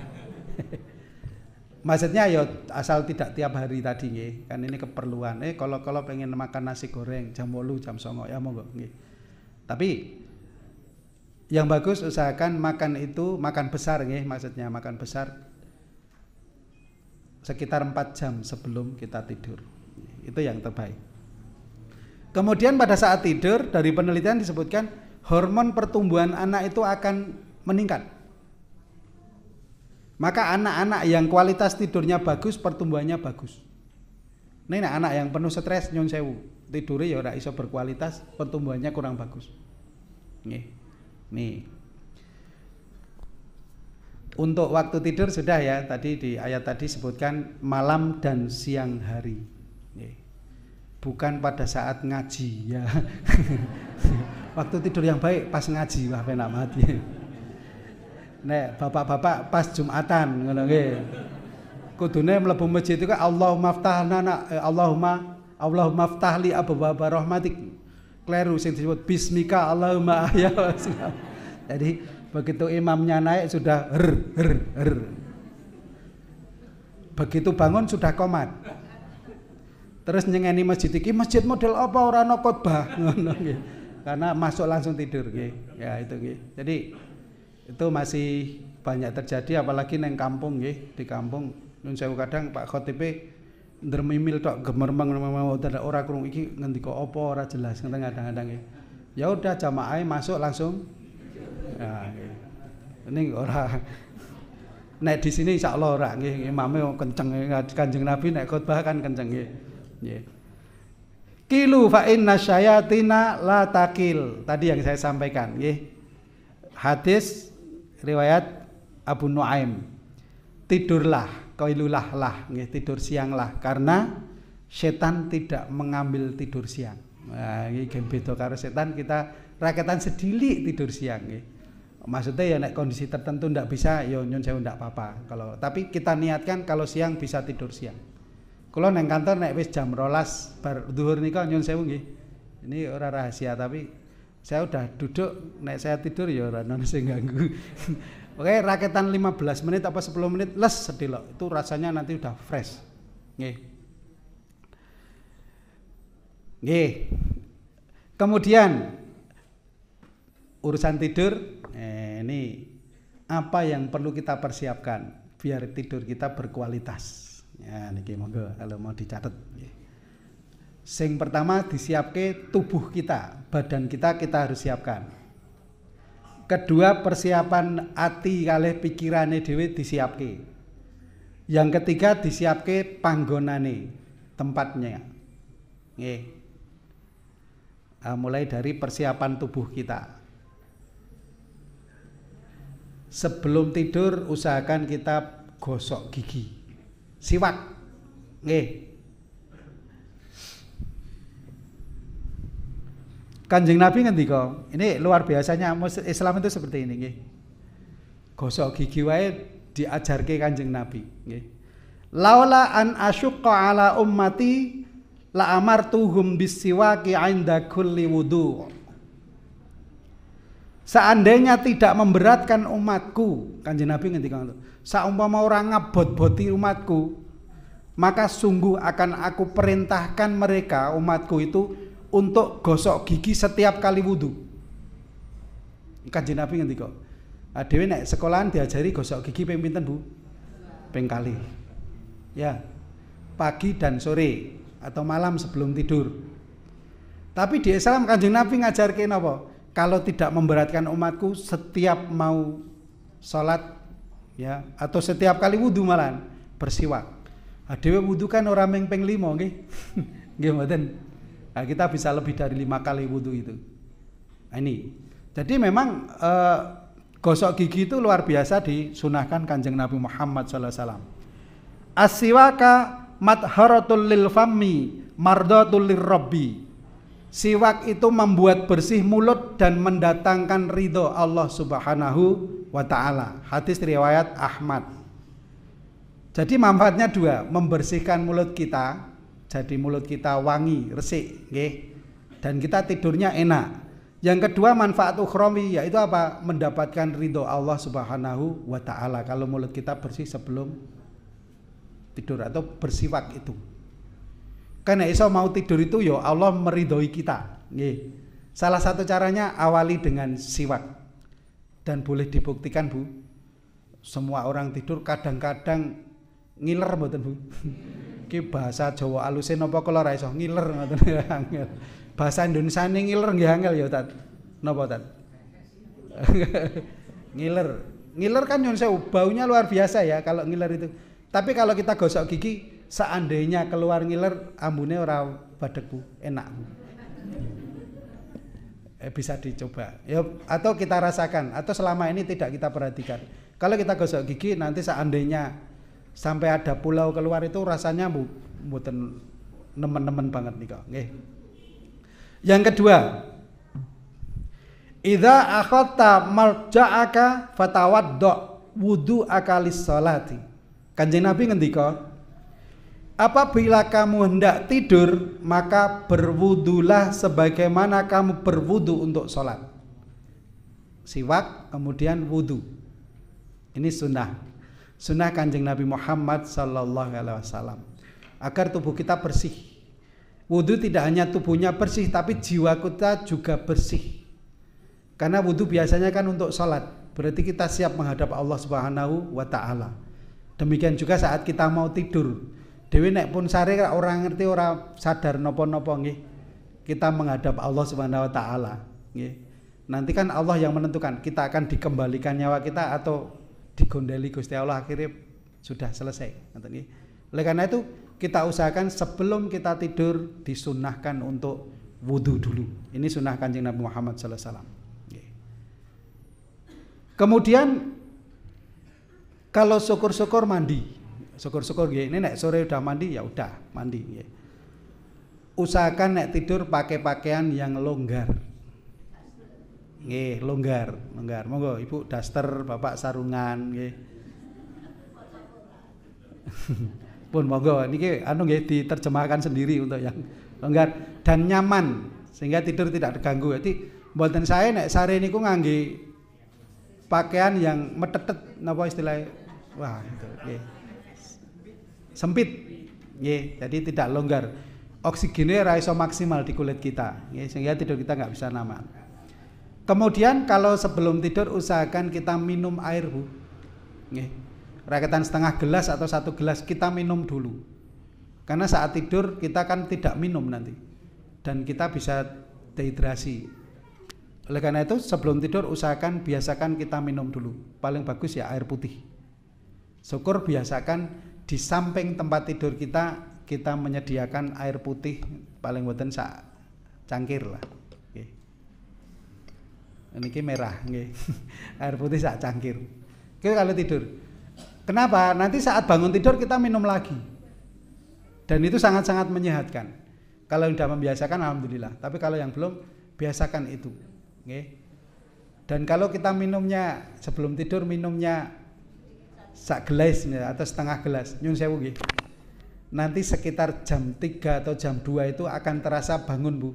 Maksudnya ya asal tidak tiap hari tadi nggih. Kan ini keperluan. Kalau pengen makan nasi goreng jam 8, jam 9 ya monggo nggih. Tapi yang bagus usahakan makan itu makan besar nggih, maksudnya makan besar sekitar 4 jam sebelum kita tidur. Itu yang terbaik. Kemudian pada saat tidur dari penelitian disebutkan hormon pertumbuhan anak itu akan meningkat. Maka anak-anak yang kualitas tidurnya bagus, pertumbuhannya bagus. Ini anak yang penuh stres nyun sewu, tidurnya ya ora iso berkualitas, pertumbuhannya kurang bagus. Nih. Untuk waktu tidur sudah ya, tadi di ayat tadi sebutkan malam dan siang hari. Bukan pada saat ngaji ya. Waktu tidur yang baik pas ngaji, wah penak mati. Nek bapak-bapak pas Jumatan ngono nggih. Kudune mlebu masjid itu kan Allahumma ftahli abwaaba rahmatik. Kleru sing disebut bismika Allahumma ya. Jadi begitu imamnya naik sudah her. Begitu bangun sudah qomat. Terus nyengeni masjid iki, masjid model apa ora ana khotbah ngono nggih. Karena masuk langsung tidur nggih. Ya itu nggih. Jadi itu masih banyak terjadi apalagi neng kampung nggih, di kampung nyun sewu kadang Pak Khotibe ndremimil tok gemermeng ora krungu iki ngendika apa ora jelas kadang-kadang nggih. Ya udah jamaah masuk langsung. Ya nggih. Ini ora nek di sini insyaallah ora nggih, imame kenceng Kanjeng Nabi nek khotbah kan kenceng nggih. Nggih. Kilu fa inna syayatina la takil. Tadi yang saya sampaikan nggih. Hadis riwayat Abu Nuaim. Tidurlah, qailulah lah, nggih, tidur sianglah karena setan tidak mengambil tidur siang. Nah, ini beda karo setan, kita raketan sedilik tidur siang nggih. Maksudnya ya nek kondisi tertentu ndak bisa ya nyun sewu ndak apa-apa. Kalau tapi kita niatkan kalau siang bisa tidur siang. Kalau neng kantor nek wis jam 12 bar zuhur nika nyun sewu nggih. Ini ora rahasia tapi saya udah duduk, nek saya tidur ya ora ono sing ganggu. Oke, raketan 15 menit apa 10 menit les sedelok. Itu rasanya nanti udah fresh. Nggih. Nggih. Kemudian urusan tidur, ini apa yang perlu kita persiapkan biar tidur kita berkualitas. Ya niki monggo kalau mau dicatat. Sing pertama disiapke tubuh kita, badan kita harus siapkan. Kedua persiapan ati kalih pikirane dhewe disiapke. Yang ketiga disiapke panggonane, tempatnya. Nggih. Mulai dari persiapan tubuh kita. Sebelum tidur usahakan kita gosok gigi. Siwak. Nggih. Kanjeng Nabi ngendika, ini luar biasanya Islam itu seperti ini nggih. Gosok gigi wae diajarke Kanjeng Nabi nggih. Laula an asyqa ala ummati la amartuhum bisiwaki 'inda kulli wudu. Seandainya tidak memberatkan umatku, Kanjeng Nabi ngendika, saumpama orang ngabot-boti umatku, maka sungguh akan aku perintahkan mereka umatku itu untuk gosok gigi setiap kali wudu. Kanjeng Nabi ngendika, dhewe nek sekolahan diajari gosok gigi ping pinten, Bu? Ping kali. Ya. Pagi dan sore atau malam sebelum tidur. Tapi di Islam Kanjeng Nabi ngajarke napa? Kalau tidak memberatkan umatku setiap mau salat ya atau setiap kali wudu malan bersiwak. Dhewe wudu kan ora ming ping 5 nggih. Nggih mboten. Nah, kita bisa lebih dari 5 kali wudu itu. Nah, ini. Jadi memang gosok gigi itu luar biasa disunahkan Kanjeng Nabi Muhammad SAW. As-siwaka madharatul lil fammi mardatul lirabbi. Siwak itu membuat bersih mulut dan mendatangkan ridho Allah Subhanahu wa ta'ala. Hadis riwayat Ahmad. Jadi manfaatnya 2, membersihkan mulut kita. Jadi mulut kita wangi, resik, nggih. Dan kita tidurnya enak. Yang kedua manfaat ukhrawi yaitu apa? Mendapatkan ridho Allah Subhanahu wa ta'ala kalau mulut kita bersih sebelum tidur atau bersiwak itu. Karena iso mau tidur itu ya Allah meridhoi kita, nggih. Salah satu caranya awali dengan siwak. Dan boleh dibuktikan, Bu. Semua orang tidur kadang-kadang ngiler mboten, Bu? Iki bahasa Jawa aluse napa kula ora iso ngiler ngoten angel. Bahasa Indonesiane ngiler nggih angel ya, Tat. Napa, Tat? Ngiler. Ngiler kan nyun sewu, baunya luar biasa ya kalau ngiler itu. Tapi kalau kita gosok gigi, seandainya keluar ngiler, ambune ora badek Bu, enak Bu. Bisa dicoba. Ya, atau kita rasakan, atau selama ini tidak kita perhatikan. Kalau kita gosok gigi, nanti seandainya sampai ada pulau keluar itu rasanya mboten nemen-nemen banget nih kok. Nggih. Yang kedua, idza akhadta marja'aka fatawaddo wudu'aka lis-sholati. Kanjeng Nabi ngendika, apabila kamu hendak tidur, maka berwudulah sebagaimana kamu berwudu untuk sholat. Siwak, kemudian wudu. Ini sunnah. Sunnah Kanjeng Nabi Muhammad sallallahu alaihi wasallam. Agar tubuh kita bersih. Wudu tidak hanya tubuhnya bersih, tapi jiwa kita juga bersih. Karena wudu biasanya kan untuk sholat. Berarti kita siap menghadap Allah Subhanahu wa ta'ala. Demikian juga saat kita mau tidur. Dewi nek pun sare orang ngerti, orang sadar nopo-nopo nggih. Kita menghadap Allah Subhanahu wa taala, nggih. Nanti kan Allah yang menentukan kita akan dikembalikan nyawa kita atau digondeli Gusti Allah, akhirnya sudah selesai, ngoten nggih. Oleh karena itu kita usahakan sebelum kita tidur disunnahkan untuk wudu dulu. Ini sunnah Kanjeng Nabi Muhammad sallallahu alaihi wasallam. Nggih. Kemudian kalau syukur-syukur mandi. Syukur-syukur nggih, ini nek sore udah mandi ya udah mandi nggih. Usahakan nek tidur pakai pakaian yang longgar. Nggih, longgar. Monggo Ibu daster, Bapak sarungan nggih. Pun monggo niki anu nggih diterjemahkan sendiri untuk yang longgar dan nyaman sehingga tidur tidak terganggu. Jadi mboten saya nek sare niku ngangge pakaian yang metetet napa istilahnya. Wah, itu nggih. Sempit, jadi tidak longgar. Oksigennya ora iso maksimal di kulit kita, sehingga tidur kita nggak bisa nyaman. Kemudian kalau sebelum tidur usahakan kita minum air Bu, raketan setengah gelas atau 1 gelas kita minum dulu. Karena saat tidur kita kan tidak minum nanti, dan kita bisa dehidrasi. Oleh karena itu sebelum tidur usahakan biasakan kita minum dulu. Paling bagus ya air putih. Syukur biasakan di samping tempat tidur kita menyediakan air putih paling boten sak cangkir lah. Nggih. Niki merah nggih. Air putih sak cangkir. Oke kalau tidur. Kenapa? Nanti saat bangun tidur kita minum lagi. Dan itu sangat-sangat menyehatkan. Kalau sudah membiasakan alhamdulillah. Tapi kalau yang belum biasakan itu. Nggih. Dan kalau kita minumnya sebelum tidur minumnya sak gelas atau setengah gelas, nyun sewu nggih. Nanti sekitar jam 3 atau jam 2 itu akan terasa bangun Bu.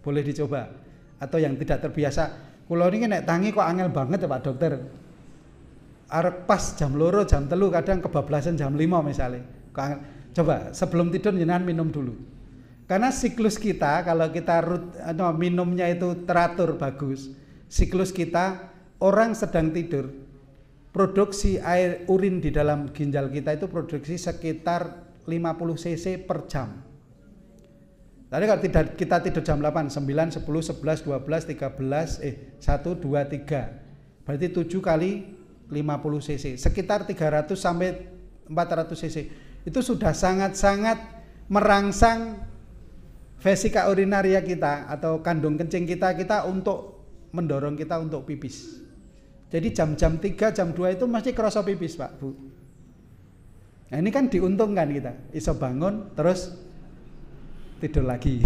Boleh dicoba. Atau yang tidak terbiasa, kula niki nek tangi kok angel banget ya Pak Dokter. Arep pas jam 2, jam 3 kadang kebablasan jam 5 misalnya. Coba sebelum tidur jenengan minum dulu. Karena siklus kita kalau kita minumnya itu teratur bagus. Siklus kita orang sedang tidur. Produksi air urin di dalam ginjal kita itu produksi sekitar 50 cc per jam. Tadi kalau kita tidur jam 8, 9, 10, 11, 12, 13, 1, 2, 3. Berarti 7 kali 50 cc. Sekitar 300 sampai 400 cc. Itu sudah sangat-sangat merangsang vesika urinaria kita atau kandung kencing kita untuk mendorong kita untuk pipis. Jadi jam-jam 3, jam 2 itu masih kerasa pipis Pak Bu. Nah ini kan diuntungkan kita, iso bangun terus tidur lagi.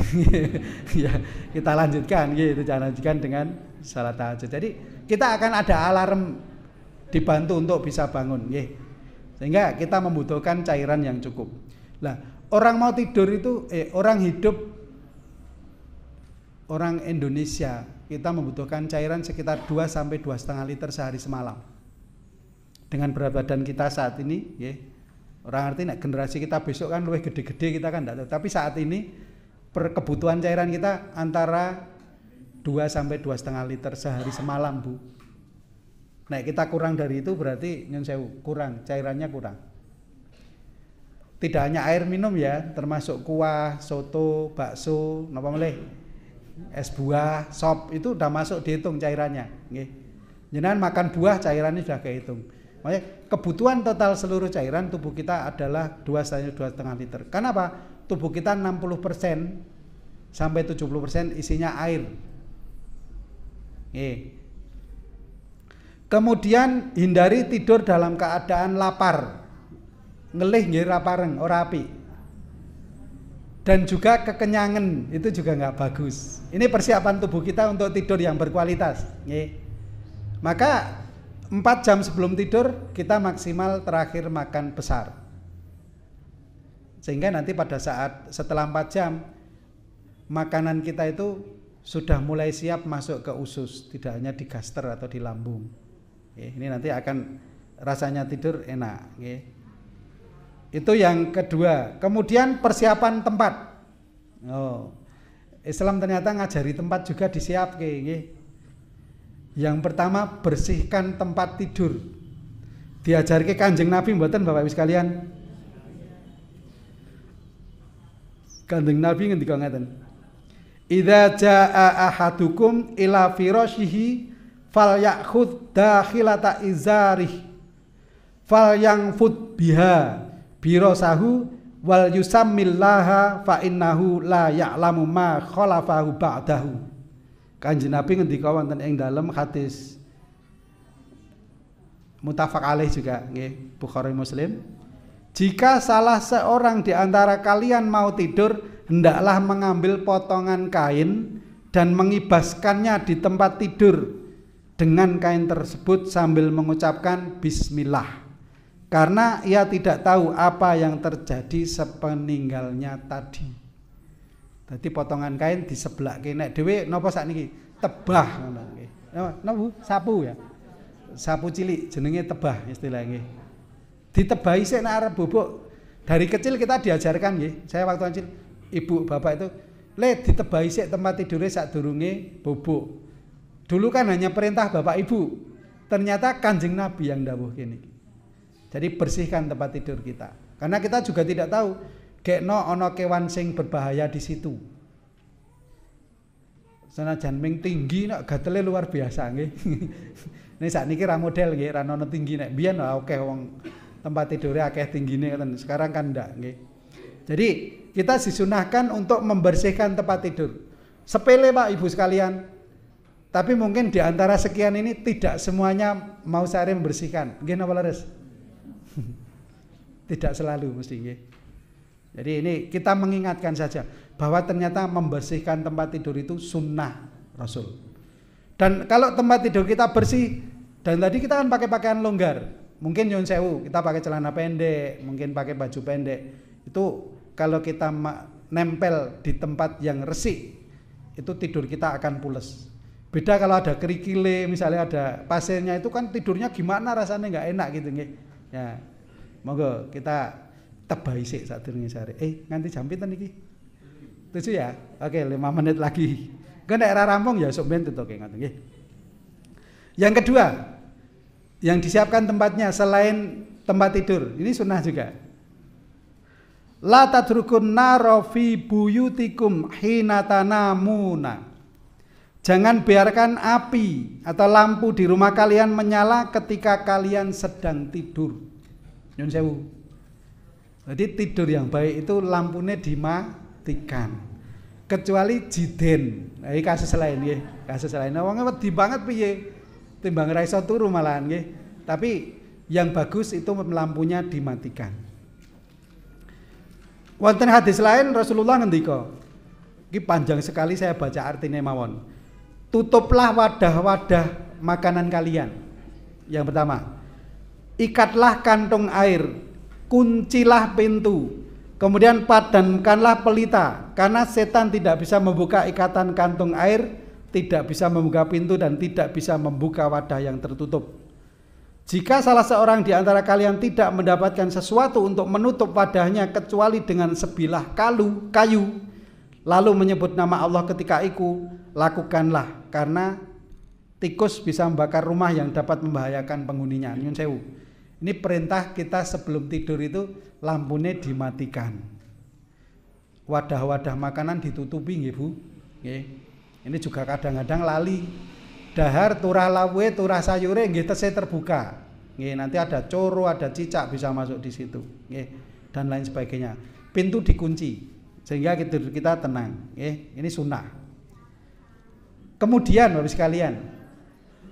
Ya kita lanjutkan, gitu, lanjutkan dengan salat tahajud. Jadi kita akan ada alarm dibantu untuk bisa bangun, sehingga kita membutuhkan cairan yang cukup. Nah orang mau tidur itu, orang hidup, orang Indonesia kita membutuhkan cairan sekitar 2 sampai 2,5 liter sehari semalam. Dengan berat badan kita saat ini, orang arti nek generasi kita besok kan lebih gede-gede kita kan enggak tahu. Tapi saat ini kebutuhan cairan kita antara 2 sampai 2,5 liter sehari semalam Bu. Nek kita kurang dari itu berarti nyun sewu, kurang, cairannya kurang. Tidak hanya air minum ya, termasuk kuah, soto, bakso, napa meleh, es buah, sop itu udah masuk dihitung cairannya, nggih. Jenengan makan buah cairannya sudah kehitung. Makanya kebutuhan total seluruh cairan tubuh kita adalah 2,5 liter. Kenapa? Tubuh kita 60% sampai 70% isinya air. Kemudian hindari tidur dalam keadaan lapar. Ngelih nggih ra pareng, ora apik. Dan juga kekenyangan, itu juga nggak bagus. Ini persiapan tubuh kita untuk tidur yang berkualitas. Maka 4 jam sebelum tidur kita maksimal terakhir makan besar. Sehingga nanti pada saat setelah 4 jam makanan kita itu sudah mulai siap masuk ke usus, tidak hanya di gaster atau di lambung. Ini nanti akan rasanya tidur enak. Itu yang kedua. Kemudian persiapan tempat. Islam ternyata ngajari tempat juga disiapke. Yang pertama bersihkan tempat tidur. Diajarke Kanjeng Nabi mboten Bapak Ibu sekalian. Kanjeng Nabi ngendika ngeten. Idza jaa ahadukum ila firashihi falyakhudh dakhilata izarih falyangfud biha birasahu wal yusammillaha fa innahu la ya'lamu ma khalafahu ba'dahu. Kanjeng Nabi ngendika wonten ing dalem hadis muttafaq alaih juga nggih Bukhari Muslim. Jika salah seorang di antara kalian mau tidur, hendaklah mengambil potongan kain dan mengibaskannya di tempat tidur dengan kain tersebut sambil mengucapkan bismillah. Karena ia tidak tahu apa yang terjadi sepeninggalnya tadi. Jadi potongan kain di sebelah nek dhewe napa sakniki? Tebah ngono nggih. Napa sapu ya? Sapu cilik jenenge tebah istilahnya nggih. Ditebahi sik nek arep bubuk. Dari kecil kita diajarkan nggih. Saya waktu kecil ibu bapak itu ditebahi sik tempat tidure sadurunge bubuk. Dulu kan hanya perintah bapak ibu. Ternyata Kanjeng Nabi yang dawuh kene. Jadi bersihkan tempat tidur kita. Karena kita juga tidak tahu gekno ana kewan sing berbahaya di situ. Senajan ming tinggi nek gatele luar biasa nggih. Nek sakniki ra model nggih, ra ono tinggi nek biyen akeh wong tempat tidure akeh tinggine ngoten. Sekarang kan ndak nggih. Jadi kita disunahkan untuk membersihkan tempat tidur. Sepele Pak Ibu sekalian. Tapi mungkin di antara sekian ini tidak semuanya mau sare membersihkan. Nggih napa leres? Tidak selalu mesti nggih. Jadi ini kita mengingatkan saja bahwa ternyata membersihkan tempat tidur itu sunnah Rasul. Dan kalau tempat tidur kita bersih, dan tadi kita kan pakai pakaian longgar, mungkin nyun sewu kita pakai celana pendek, mungkin pakai baju pendek, itu kalau kita nempel di tempat yang resik, itu tidur kita akan pules. Beda kalau ada kerikile, misalnya ada pasirnya, itu kan tidurnya gimana rasanya nggak enak gitu nggih. Ya, monggo kita tebahi sik sadurunge sare. Nganti jam pinten iki? 7 ya? Oke, 5 menit lagi. Engko nek ora rampung ya sok ben tutuke ngoten nggih. Yang kedua, yang disiapkan tempatnya selain tempat tidur, ini sunnah juga. La tadrukun nara fi buyutikum hina tanamuna. Jangan biarkan api atau lampu di rumah kalian menyala ketika kalian sedang tidur. Nyun sewu. Jadi tidur yang baik itu lampunya dimatikan. Kecuali jiden. Ini kasus lain nggih, kasus lain. Wong wedi banget piye? Timbang ra iso turu malahan nggih. Tapi yang bagus itu lampunya dimatikan. Wonten hadis lain Rasulullah ngendika. Iki panjang sekali saya baca artinya mawon. Tutuplah wadah-wadah makanan kalian. Yang pertama, ikatlah kantung air, kuncilah pintu, kemudian padamkanlah pelita, karena setan tidak bisa membuka ikatan kantung air, tidak bisa membuka pintu, dan tidak bisa membuka wadah yang tertutup. Jika salah seorang di antara kalian tidak mendapatkan sesuatu untuk menutup wadahnya kecuali dengan sebilah kayu, lalu menyebut nama Allah ketika itu, lakukanlah, karena tikus bisa membakar rumah yang dapat membahayakan penghuninya. Nyun sewu. Ini perintah kita sebelum tidur itu lampunya dimatikan. Wadah-wadah makanan ditutupi nggih Bu. Nggih. Ini juga kadang-kadang lali. dahar, turah lawuhe, turah sayure nggih tesih terbuka. Nggih, nanti ada coro, ada cicak bisa masuk di situ. Nggih, dan lain sebagainya. Pintu dikunci sehingga kita tenang. Nggih, ini sunnah. Kemudian Bapak sekalian,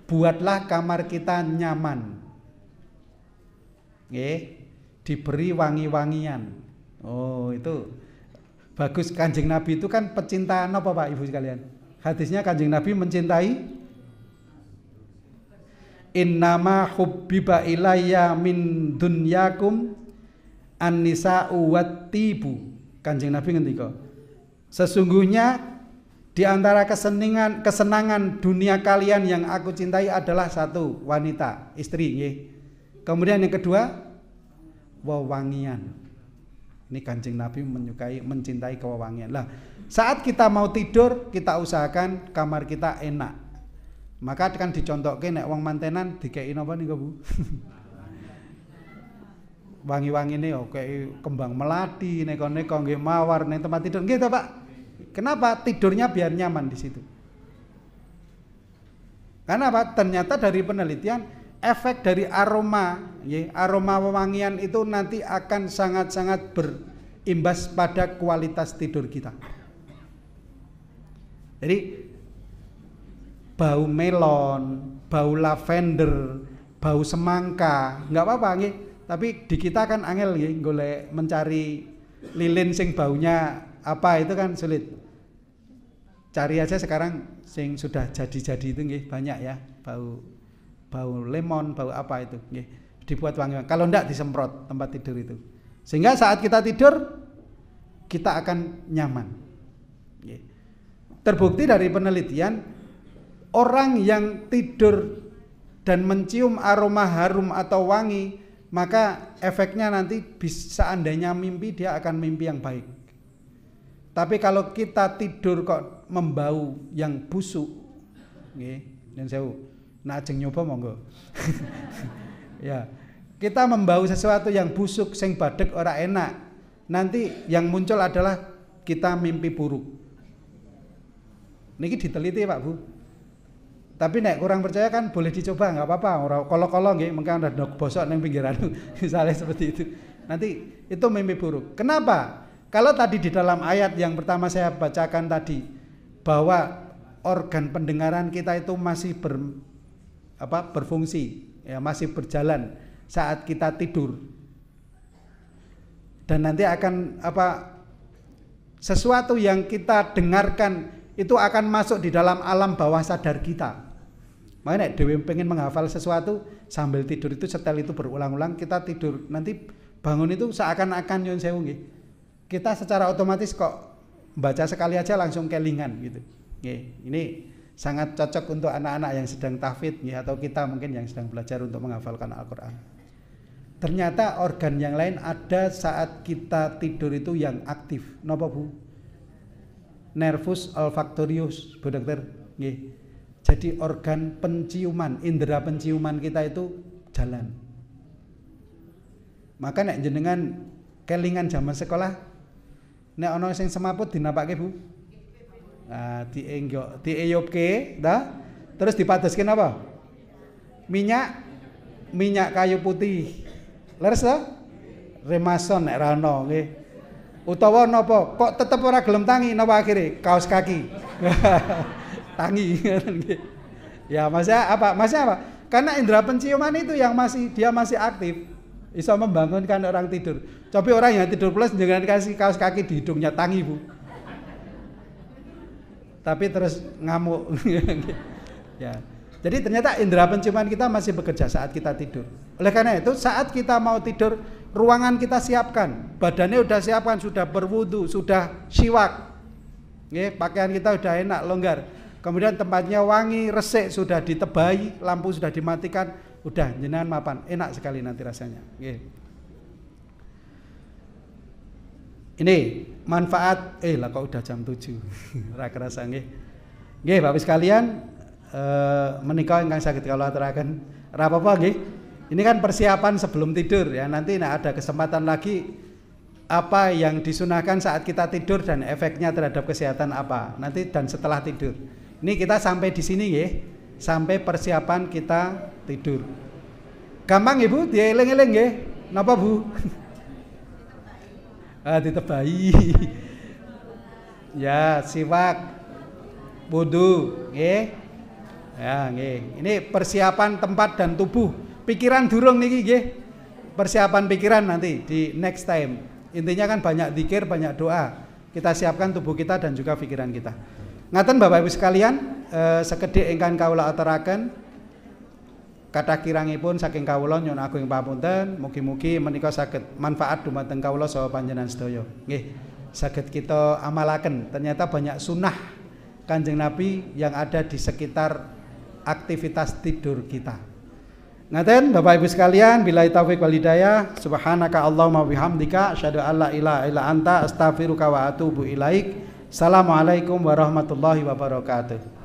buatlah kamar kita nyaman. Nggih, diberi wangi-wangian. Oh, itu bagus. Kanjeng Nabi itu kan pecinta apa Pak Ibu sekalian? Hadisnya Kanjeng Nabi mencintai innama hubbiba ilayya min dunyakum an-nisa'u wat-tibu. Kanjeng Nabi ngendika, sesungguhnya di antara kesenangan dunia kalian yang aku cintai adalah satu, wanita, istri, nggih. Kemudian yang kedua, wewangian. Ini Kanjeng Nabi mencintai kewewangian. Lah, saat kita mau tidur, kita usahakan kamar kita enak. Maka kan dicontohke nek wong mantenan dikeki napa niku, Bu? Wangi-wangine yo kayak kembang melati, neko-neko nggih mawar ning tempat tidur. Nggih to, Pak. Kenapa? Tidurnya biar nyaman di situ. Karena apa? Ternyata dari penelitian efek dari aroma, aroma wewangian itu nanti akan sangat-sangat berimbas pada kualitas tidur kita. Jadi bau melon, bau lavender, bau semangka, nggak apa-apa, nggih. Tapi di kita kan angel nggih, golek mencari lilin sing baunya apa itu kan sulit. Cari aja sekarang sing sudah jadi-jadi itu nggih banyak ya, bau lemon, bau apa itu, nggih, dibuat wangi-wangi. Kalau enggak disemprot tempat tidur itu. Sehingga saat kita tidur kita akan nyaman. Nggih. Terbukti dari penelitian orang yang tidur dan mencium aroma harum atau wangi, maka efeknya nanti seandainya mimpi dia akan mimpi yang baik. Tapi kalau kita tidur kok membau yang busuk, nggih, dan sewu. Nah, ajeng nyoba monggo. Ya, kita membau sesuatu yang busuk, sing badek ora enak. Nanti yang muncul adalah kita mimpi buruk. Niki diteliti Pak Bu. Tapi nek kurang percaya kan boleh dicoba, nggak apa-apa. Ora kolo-kolo nggih, mengko ada dok bosok nang pinggiran. Misalnya seperti itu. Nanti itu mimpi buruk. Kenapa? Kalau tadi di dalam ayat yang pertama saya bacakan tadi bahwa organ pendengaran kita itu masih berfungsi, ya, masih berjalan saat kita tidur. Dan nanti akan sesuatu yang kita dengarkan itu akan masuk di dalam alam bawah sadar kita. Makanya Dewi pengen menghafal sesuatu sambil tidur itu setel itu berulang-ulang, kita tidur nanti bangun itu seakan-akan nyun sewu nggih. Kita secara otomatis kok baca sekali aja langsung kelingan gitu. Ini sangat cocok untuk anak-anak yang sedang tahfidz atau kita mungkin yang sedang belajar untuk menghafalkan Al-Quran. Ternyata organ yang lain ada saat kita tidur itu yang aktif. Napa Bu? Nervus olfactorius, Bu Dokter. Jadi organ penciuman, indera penciuman kita itu jalan. Maka nek jenengan kelingan zaman sekolah, nek ana sing semaput dinapake Bu. Nah, dieyopke, dah. Terus dipadeske apa? Minyak kayu putih. Leres ta? Remason nek ra ono nggih. Utawa napa? Kok tetep ora gelem tangi napa akhire? Kaos kaki. Tangi nggih. Ya, maksudnya apa? Karena indera penciuman itu yang dia masih aktif. Bisa membangunkan orang tidur. Coba orang yang tidur plus jangan kasih kaos kaki di hidungnya, tangi Bu. Tapi terus ngamuk. Ya. Jadi ternyata indera penciuman kita masih bekerja saat kita tidur. Oleh karena itu saat kita mau tidur, ruangan kita siapkan, badannya udah siapkan, sudah berwudu, sudah siwak, pakaian kita udah enak, longgar. Kemudian tempatnya wangi, resik, sudah ditebai, lampu sudah dimatikan, udah jenengan mapan, enak sekali nanti rasanya. Ini manfaat, lah kok udah jam 7. Ra kerasa nggih. Nggih, Bapak sekalian, menika ingkang saged kula aturaken. Ra apa-apa nggih. Ini kan persiapan sebelum tidur ya. Nanti ada kesempatan lagi apa yang disunahkan saat kita tidur dan efeknya terhadap kesehatan apa. Nanti dan setelah tidur. Ini kita sampai di sini nggih. sampai persiapan kita tidur. Gampang Ibu, dieling-eling nggih. Napa Bu? Ditebahi. Ya, siwak, wudu, nggih. Ya, nggih. Ini persiapan tempat dan tubuh. Pikiran durung niki nggih. Persiapan pikiran nanti di next time. Intinya kan banyak zikir, banyak doa. Kita siapkan tubuh kita dan juga pikiran kita. Ngaten Bapak Ibu sekalian, sekedhik ingkang kawula aturaken kathah kirangipun saking kawula nyuwun agung pamunten, mugi-mugi menika saged manfaat dumateng kawula saha panjenengan sedaya. Nggih, saged kita amalaken. Ternyata banyak sunnah Kanjeng Nabi yang ada di sekitar aktivitas tidur kita. Ngaten Bapak Ibu sekalian, billahi taufiq wal hidayah, subhanaka Allahumma bihamdika asyhadu an la ilaha illa anta astaghfiruka wa atubu ilaik. Assalamualaikum warahmatullahi wabarakatuh.